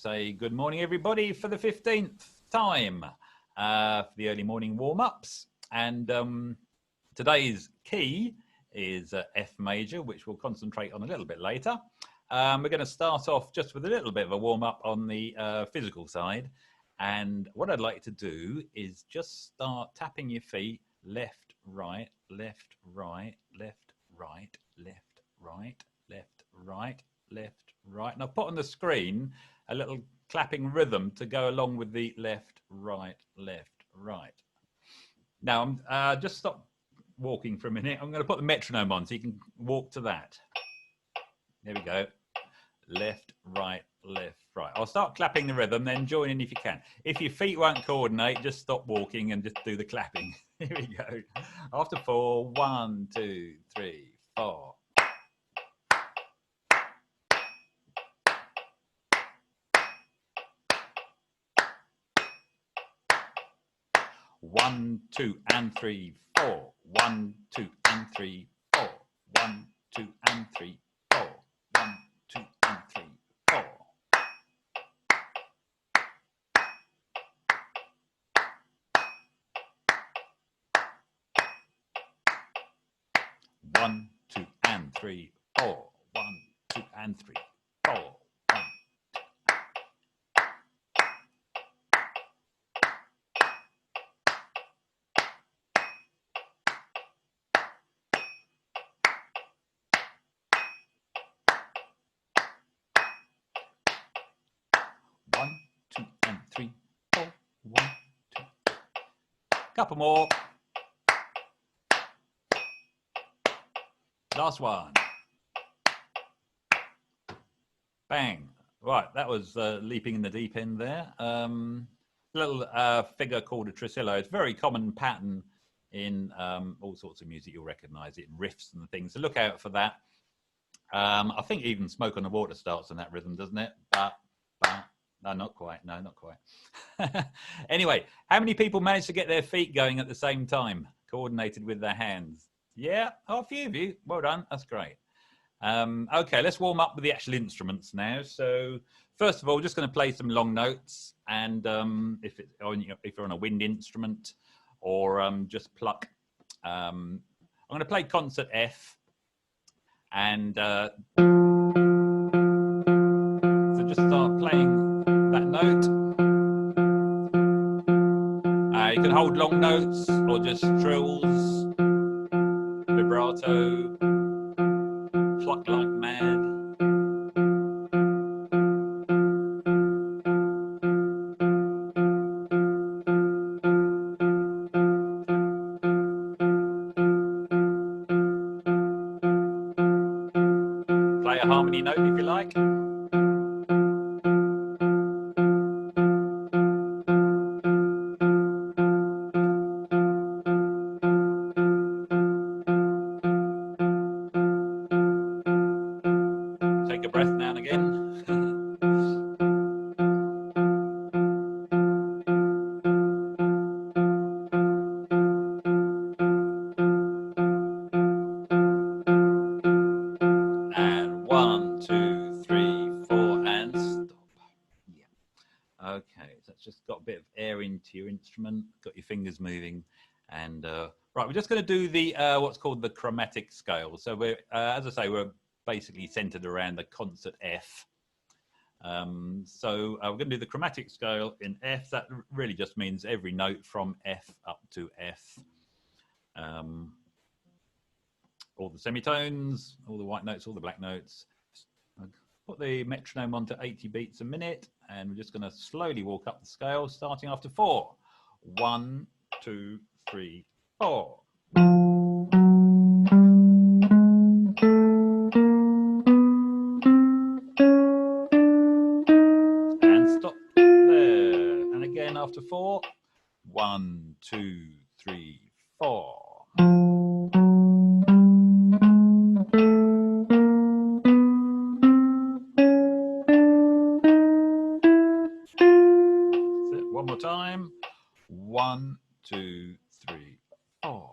say good morning, everybody, for the 15th time for the early morning warm-ups. And today's key is F major, which we'll concentrate on a little bit later. We're going to start off just with a little bit of a warm-up on the physical side. And what I'd like to do is just start tapping your feet left, right, left, right, left, right, left, right, left, right, left, right. And I've put on the screen a little clapping rhythm to go along with the left, right, left, right. Now, just stop walking for a minute. I'm going to put the metronome on so you can walk to that. There we go. Left, right, left, right. I'll start clapping the rhythm, then join in if you can. If your feet won't coordinate, just stop walking and just do the clapping. Here we go. After 4, 1, 2, 3, 4. 1, 2, and 3, 4. 1, 2, and 3, 4. 1, 2, and 3, 4. 1, 2, and 3, 4. 1, 2, and 3, 4. 1, 2, and 3, 4. 1, 2, and 3, 4. 1, 2. Couple more. Last one. Bang. Right, that was leaping in the deep end there. Little figure called a tresillo. It's a very common pattern in all sorts of music. You'll recognize it in riffs and things. So look out for that. I think even Smoke on the Water starts on that rhythm, doesn't it? No, not quite. No, not quite. Anyway, how many people managed to get their feet going at the same time, coordinated with their hands? Yeah, a few of you. Well done. That's great. Okay, let's warm up with the actual instruments now. So first of all, just going to play some long notes. And if you're on a wind instrument or just pluck, I'm going to play concert F. And so just start playing that note. You can hold long notes or just trills, vibrato, pluck like mad. Play a harmony note if you like. Take a breath now and again. And 1, 2, 3, 4, and stop. Yeah. Okay, so that's just got a bit of air into your instrument, got your fingers moving. And right, we're just going to do the what's called the chromatic scale. So we're, as I say, we're basically centered around the concert F. So we're going to do the chromatic scale in F. That really just means every note from F up to F. All the semitones, all the white notes, all the black notes. I'll put the metronome on to 80 beats a minute, and we're just going to slowly walk up the scale, starting after 4. 1, 2, 3, 4. And stop there. And again after 4. 1, 2, 3, 4. One more time. 1, 2, 3, 4.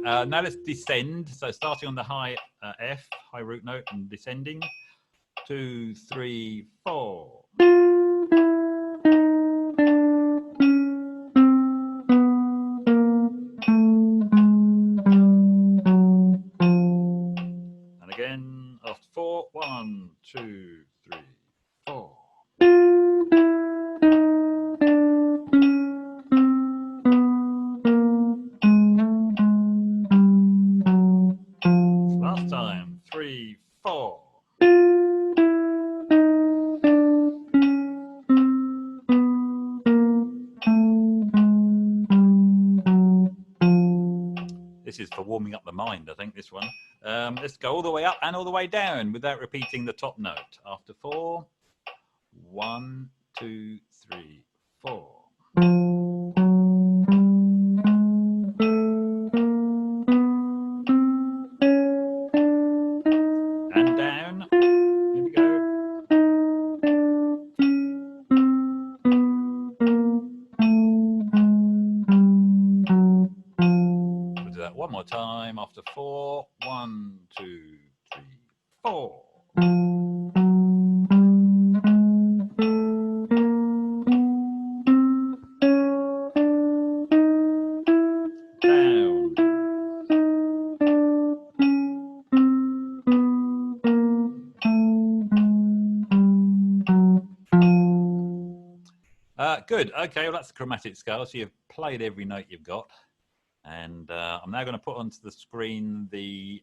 Now let's descend. So starting on the high F, high root note, and descending. 2, 3, 4. And again after 4. 1, 2, 3, 4. Last time. 3, 4. This is for warming up the mind, I think, this one. Let's go all the way up and all the way down without repeating the top note. After 4. 1, 2, 3, 4. And down. Here we go. We'll do that one more time after 4. 1, 2, 3, 4. Good. Okay, well, that's the chromatic scale. So you've played every note you've got. And I'm now going to put onto the screen the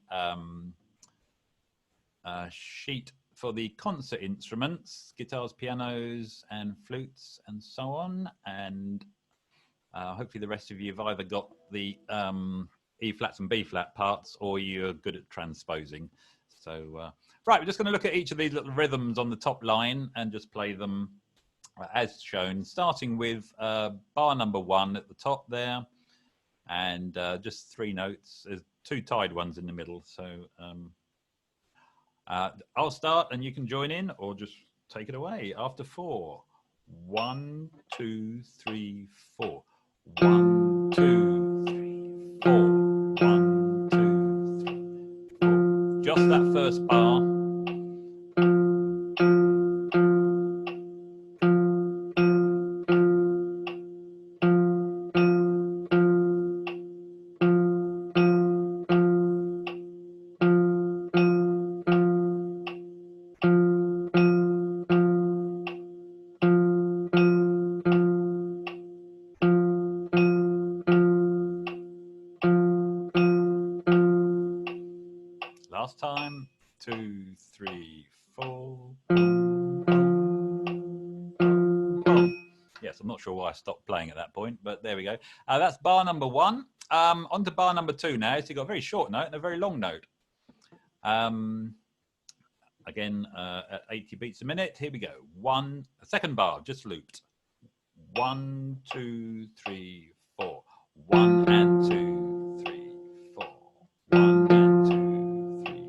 sheet for the concert instruments, guitars, pianos, and flutes, and so on. And hopefully the rest of you have either got the E flats and B flat parts, or you're good at transposing. So, right, we're just going to look at each of these little rhythms on the top line and just play them as shown, starting with bar number 1 at the top there, and just 3 notes. There's 2 tied ones in the middle. So I'll start and you can join in or just take it away after 4. 1, 2, 3, 4. 1, 2, 3, 4. 1, 2, 3, 4. Just that first bar. Last time. 2, 3, 4. Yes, I'm not sure why I stopped playing at that point, but there we go. That's bar number 1. On to bar number 2 now. So you've got a very short note and a very long note. Again, at 80 beats a minute. Here we go. Second bar, just looped. 1, 2, 3, 4. 1 and 2, 3, 4. 1 and 2, 3,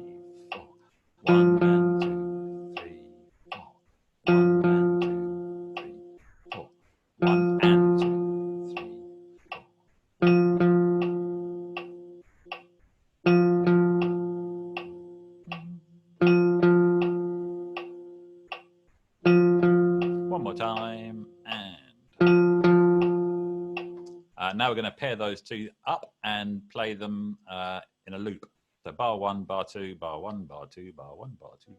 4. 1 and 2, 3, 4. 1 and 2, 3, 4. 1 and 2, 3, 4. One more time, and now we're going to pair those 2 up and play them in a loop. So bar 1, bar 2, bar 1, bar 2, bar 1, bar 2.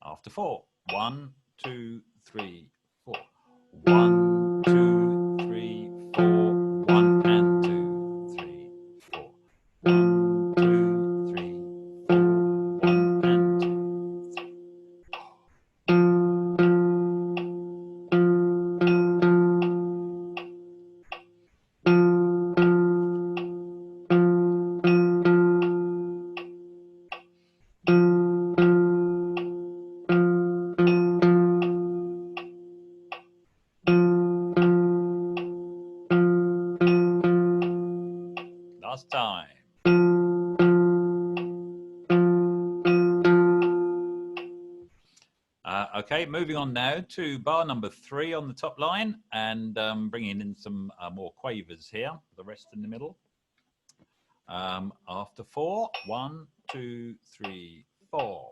After 4. 1, 2, 3, 4. 1, 2, 3, 4. 1 and 2, 3, 4. 1, 2, 3, 4. 1 and 2, 3, 4. Last time. Okay, moving on now to bar number 3 on the top line, and bringing in some more quavers here, the rest in the middle. After 4, 1, 2, 3, 4.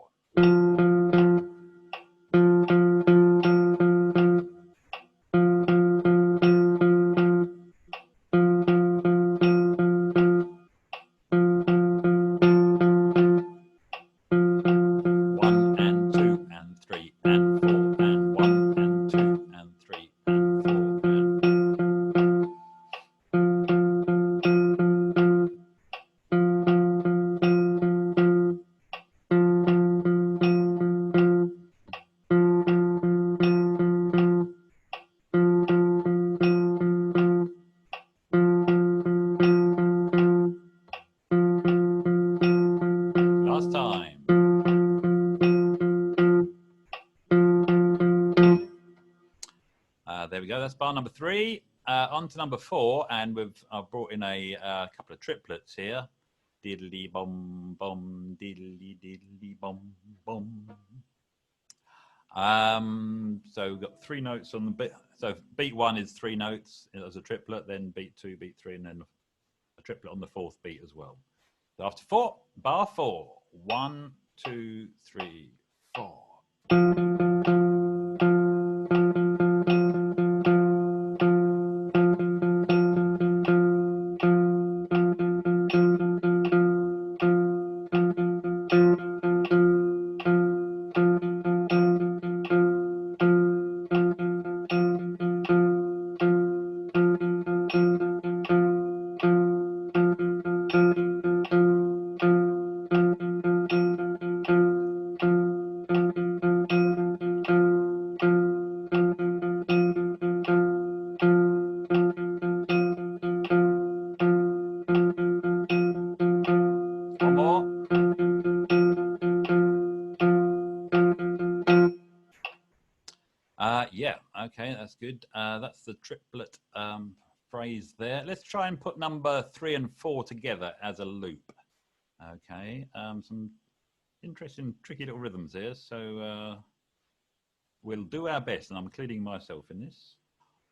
There we go. That's bar number 3. On to number 4, and I've brought in a couple of triplets here. Diddly bom bom, diddly diddly bom bom. So we've got 3 notes on the beat. So beat 1 is 3 notes as a triplet, then beat 2, beat 3, and then a triplet on the 4th beat as well. So after 4, bar 4. 1, 2, 3, 4. Yeah, okay, that's good. That's the triplet phrase there. Let's try and put number 3 and 4 together as a loop. Okay, some interesting, tricky little rhythms here. So we'll do our best, and I'm including myself in this.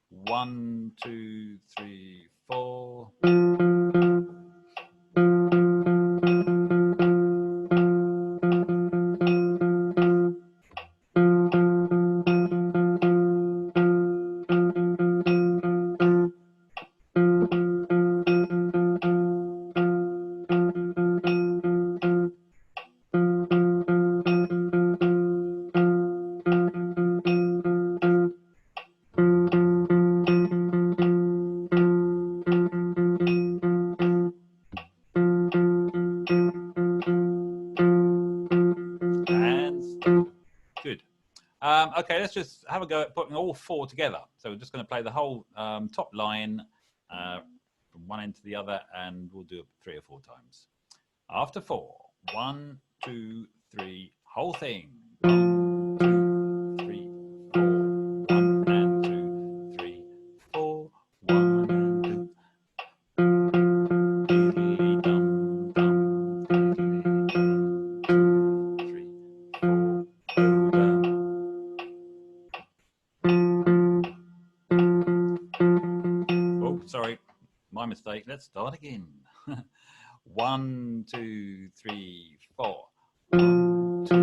1, 2, 3, 4. Okay, let's just have a go at putting all 4 together. So we're just going to play the whole top line from one end to the other, and we'll do it 3 or 4 times. After 4, 1, 2, 3, whole thing. 1, 2, 3, 4. 1 and 2, 3, 4. 1 and 2. Diddly dum dum, diddly dum. 2, 3, 4. Go down. Oh, sorry, my mistake. Let's start again. 1, 2, 3, 4. 1, 2, 3,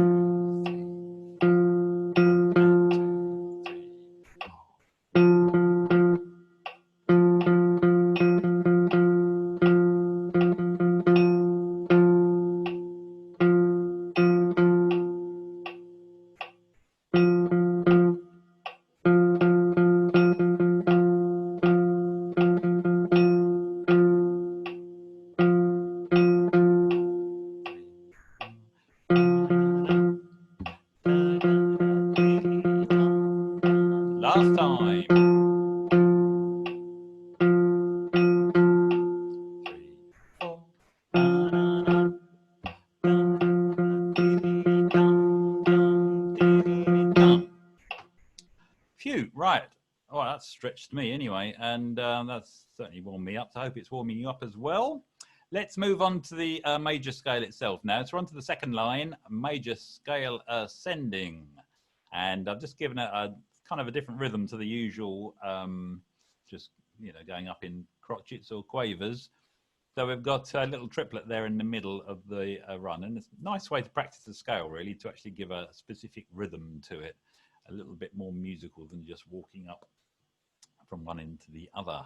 last time. 3, 4. Phew, right. Oh, that stretched me anyway, and that's certainly warmed me up. So I hope it's warming you up as well. Let's move on to the major scale itself now. So we're on to the second line, major scale ascending. And I've just given it a kind of a different rhythm to the usual, just, going up in crotchets or quavers. So we've got a little triplet there in the middle of the run, and it's a nice way to practice the scale, really, to actually give a specific rhythm to it, a little bit more musical than just walking up from one end to the other.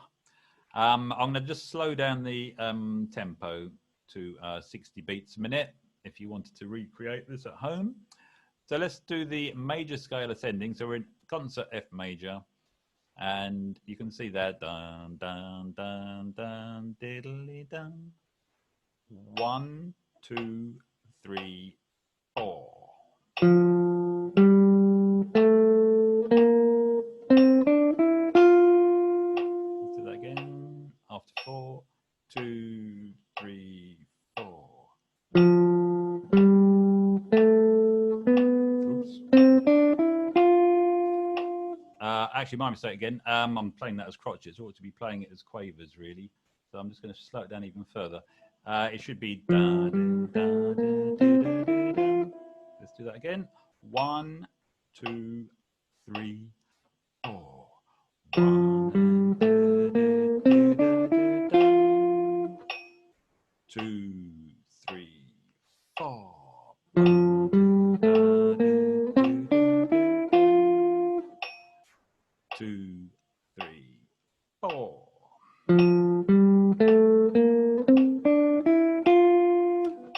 I'm going to just slow down the tempo to 60 beats a minute if you wanted to recreate this at home. So let's do the major scale ascending. So we're in concert F major, and you can see there, dun, dun, dun, dun, diddly dun. 1, 2, 3, 4. Let's do that again. After 4, 2, 3, 4. Actually, my mistake again. I'm playing that as crotchets. I ought to be playing it as quavers, really. So I'm just going to slow it down even further. It should be. Let's do that again. 1, 2, 3, 4. 1, 2, 3, 4. 2, 3, 4.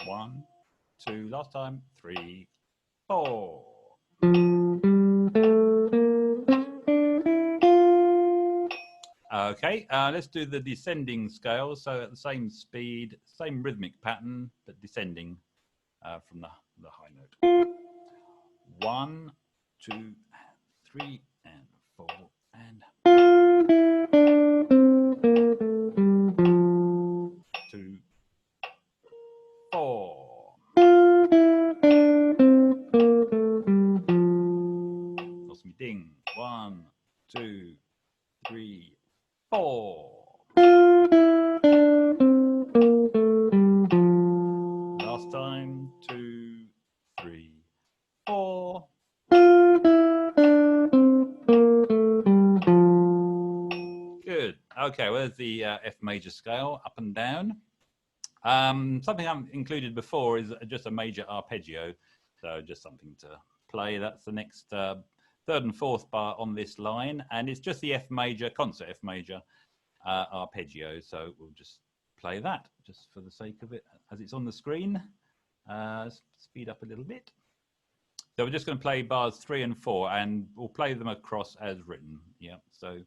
1, 2. Last time. 3, 4. Okay, let's do the descending scale. So at the same speed, same rhythmic pattern, but descending from the high note. 1, 2, 3, and 4, and 2, 4. Lost me ding. 1, 2, 3, 4. Last time. 2, 3, 4. Good. Okay, well, there's the F major scale, up and down. Something I've included before is just a major arpeggio. So just something to play. That's the next third and fourth bar on this line. And it's just the F major, concert F major arpeggio. So we'll just play that just for the sake of it as it's on the screen. Speed up a little bit. So we're just going to play bars 3 and 4, and we'll play them across as written. Yeah, so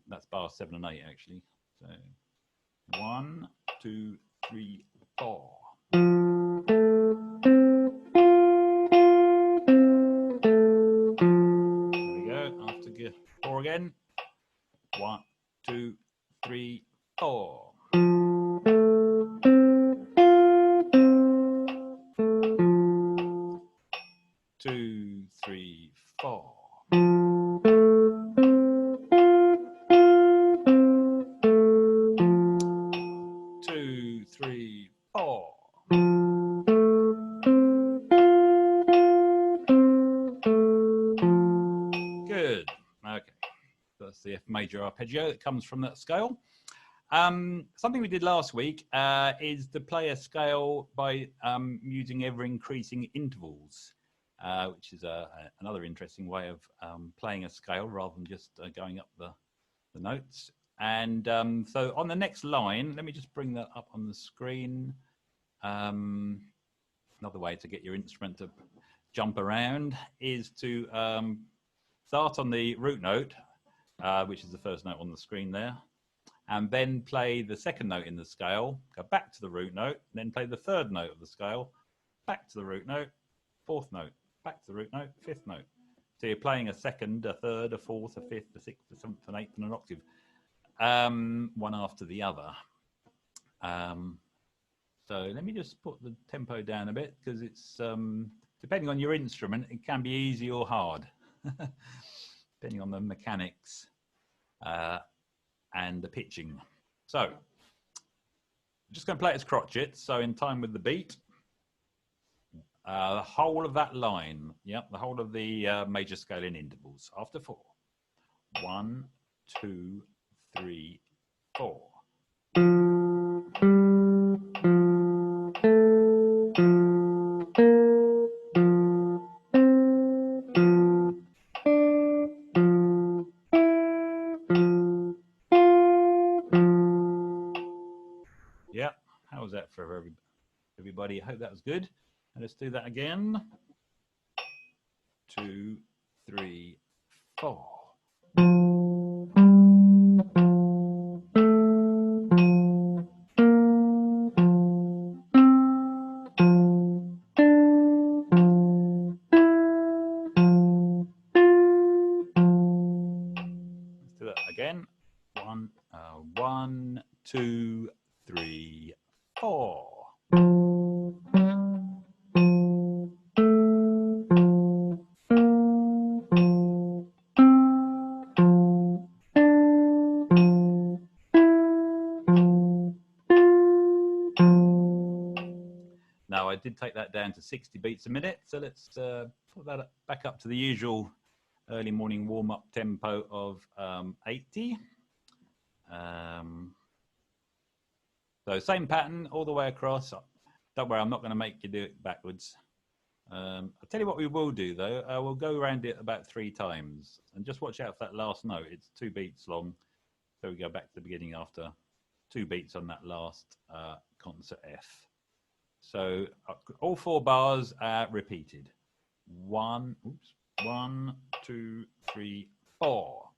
that's bar 7 and 8 actually. So 1, 2, 3, 4. There we go. After 4 again. 1, 2, 3, 4. 2, 3, 4. 2, 3, 4. Good. Okay. That's the F major arpeggio that comes from that scale. Something we did last week is to play a scale by using ever-increasing intervals, which is another interesting way of playing a scale rather than just going up the notes. And so on the next line, let me just bring that up on the screen. Another way to get your instrument to jump around is to start on the root note, which is the first note on the screen there, and then play the second note in the scale, go back to the root note, then play the third note of the scale, back to the root note, fourth note, back to the root note, fifth note. So you're playing a second, a third, a fourth, a fifth, a sixth, a seventh, an eighth, and an octave, one after the other. So let me just put the tempo down a bit, because it's, depending on your instrument, it can be easy or hard, depending on the mechanics and the pitching. So I'm just going to play it as crotchets, so in time with the beat. The whole of that line, yep, the whole of the major scale in intervals after 4. 1, 2, 3, 4. was that for everybody? I hope that was good. And let's do that again. 2, 3, 4. Let's do that again. 1, 2, 3, 4. Now I did take that down to 60 beats a minute, so let's put that back up to the usual early morning warm-up tempo of 80. So same pattern all the way across. Don't worry, I'm not going to make you do it backwards. I'll tell you what we will do though. We'll go around it about 3 times, and just watch out for that last note. It's 2 beats long, so we go back to the beginning after 2 beats on that last concert F. So all 4 bars are repeated. 1, 2, 3, 4.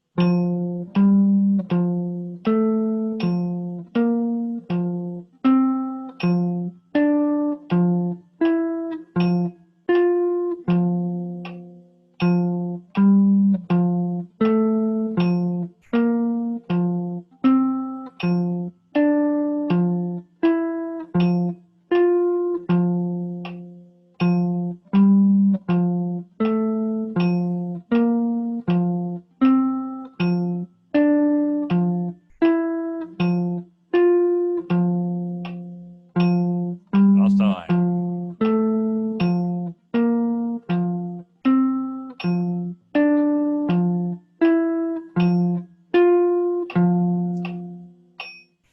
Last time.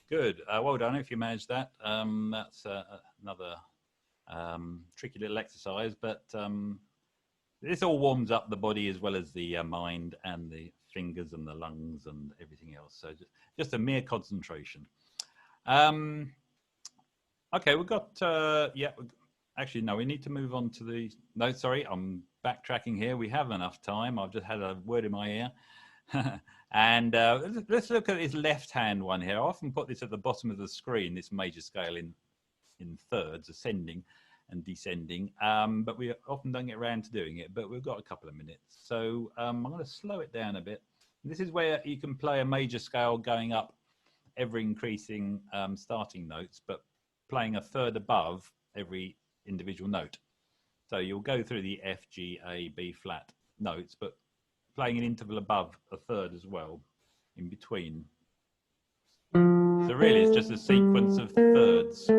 Good. Well done if you managed that. That's another tricky little exercise, but this all warms up the body as well as the mind and the fingers and the lungs and everything else. So just a mere concentration. Okay, we've got, yeah, actually, no, we need to move on to the, no, sorry, I'm backtracking here. We have enough time. I've just had a word in my ear. And let's look at this left-hand one here. I often put this at the bottom of the screen, this major scale in thirds, ascending and descending, but we often don't get around to doing it, but we've got a couple of minutes. So I'm going to slow it down a bit. This is where you can play a major scale going up ever increasing starting notes, but playing a third above every individual note. So you'll go through the F, G, A, B flat notes, but playing an interval above a third as well in between. So really it's just a sequence of thirds,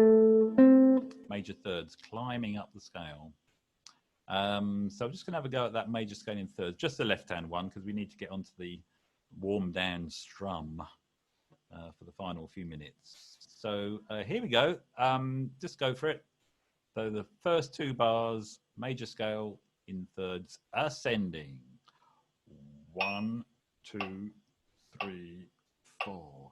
major thirds, climbing up the scale. So I'm just going to have a go at that major scale in thirds, just the left-hand one, because we need to get onto the warm down strum for the final few minutes. So here we go. Just go for it. So the first 2 bars, major scale in thirds, ascending. 1, 2, 3, 4.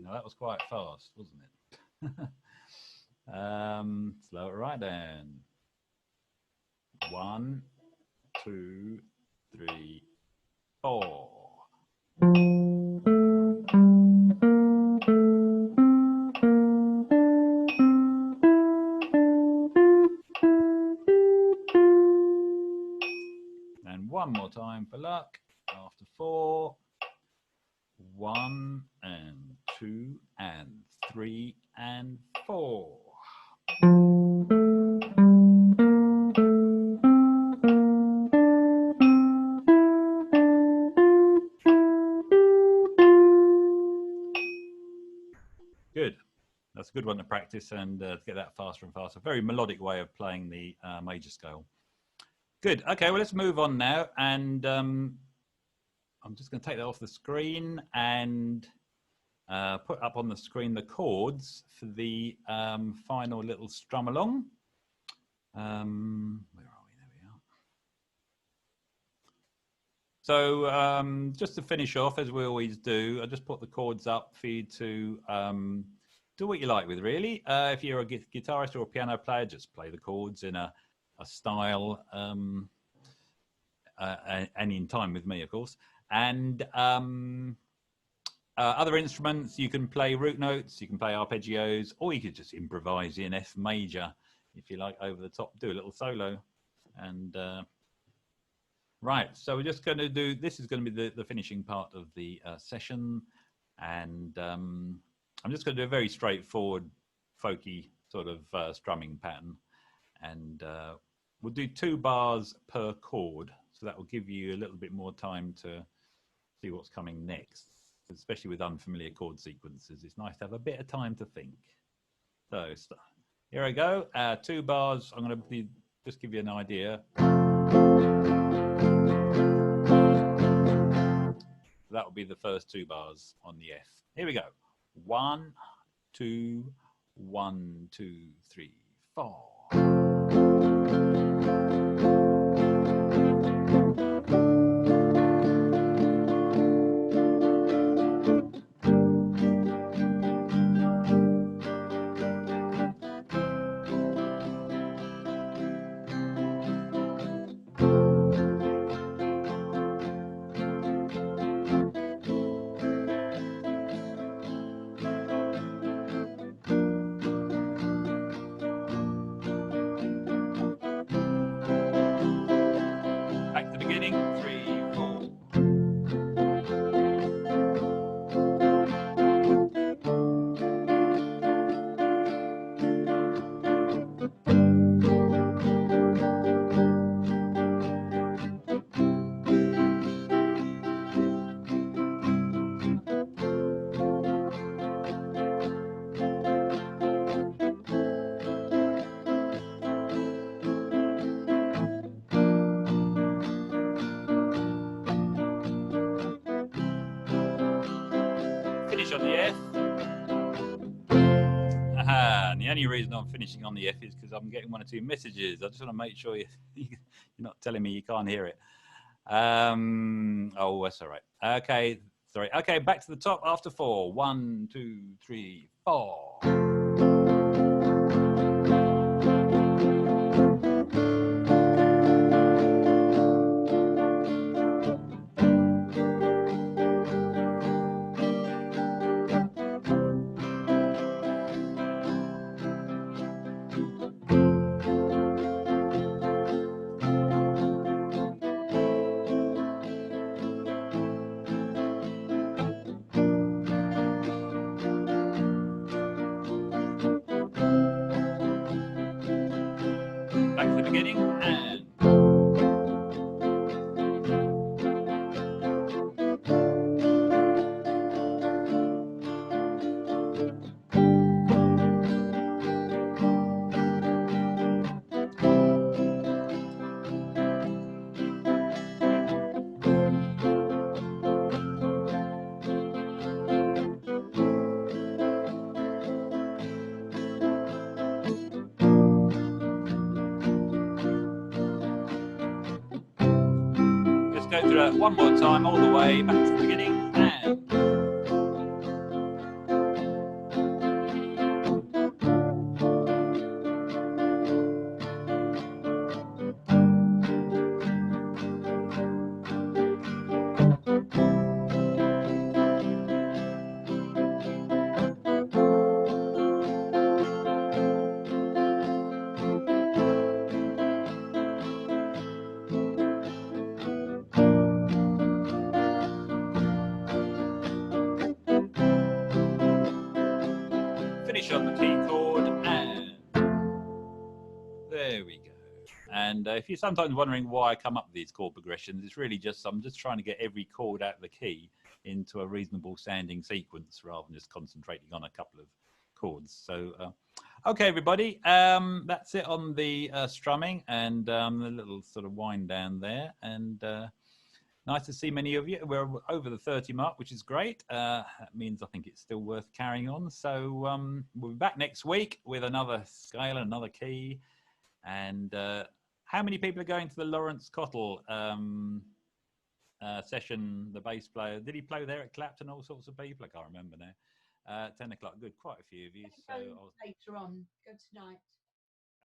Now that was quite fast, wasn't it? Slow it right down. 1, 2, 3, 4. And one more time for luck. After 4. 1 and 2 and 3 and 4. Good. That's a good one to practice and to get that faster and faster. Very melodic way of playing the major scale. Good. Okay, well, let's move on now. And I'm just going to take that off the screen and put up on the screen the chords for the final little strum along. Where are we? There we are. So just to finish off, as we always do, I just put the chords up for you to do what you like with, really. If you're a guitarist or a piano player, just play the chords in a style and in time with me, of course. And other instruments, you can play root notes, you can play arpeggios, or you could just improvise in F major, if you like, over the top, do a little solo. And right, so we're just going to do, this is going to be the finishing part of the session. And I'm just going to do a very straightforward, folky sort of strumming pattern. And we'll do 2 bars per chord. So that will give you a little bit more time to see what's coming next, especially with unfamiliar chord sequences. It's nice to have a bit of time to think. So here I go. 2 bars. I'm going to just give you an idea. That will be the first 2 bars on the F. Here we go. 1, 2, 1, 2, 3, 4. Back to the beginning. 3, 4. Finish on the F. And the only reason I'm finishing on the F is because I'm getting 1 or 2 messages. I just want to make sure you're not telling me you can't hear it. Oh, that's all right. Okay, sorry. Okay, back to the top after 4. 1, 2, 3, 4. Back to the beginning and let's go through that 1 more time all the way back to the beginning and finish on the key chord, and there we go. And if you're sometimes wondering why I come up with these chord progressions, it's really just I'm just trying to get every chord out of the key into a reasonable sounding sequence rather than just concentrating on a couple of chords. So, okay, everybody, that's it on the strumming and the little sort of wind down there. And nice to see many of you. We're over the 30 mark, which is great. That means I think it's still worth carrying on. So we'll be back next week with another scale and another key. And how many people are going to the Lawrence Cottle session, the bass player. Did he play there at Clapton? All sorts of people. I can't remember now. 10 o'clock. Good, quite a few of you. So later on. Go tonight.